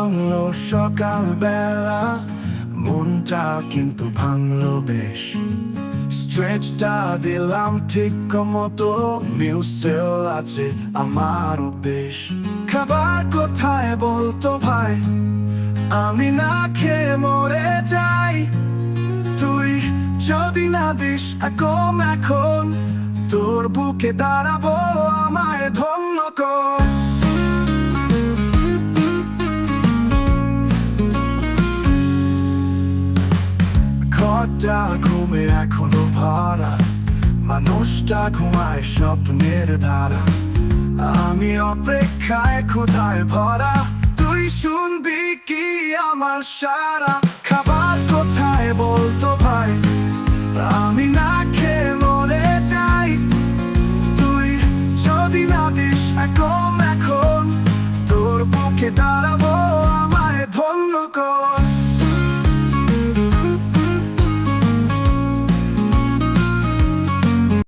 ভাঙলো সকালবেলা, মনটা কিন্তু ভাঙলো বেশ। স্ট্রেচটা দিলাম ঠিক মতো, মিউসেল আছে আমারও বেশ। খাবার কোথায় বলতো ভাই, আমি না খেয়ে মরে যাই। তুই যদি না দিস এখন, তোর বুকে দাঁড়াবো, আমায় ধন্য কর। ঘরটা ঘুমে এখনো ভরা, মানুষটা ঘুমায় স্বপ্নের ধারা। আমি অপেক্ষায় ক্ষুধায় ভরা, তুই শুনবি কি আমার সারা। খাবার কোথায় বলতো ভাই, আমি না খেয়ে মরে যাই। তুই যদি না দিস এখন, তোর বুকে দাঁড়াবো,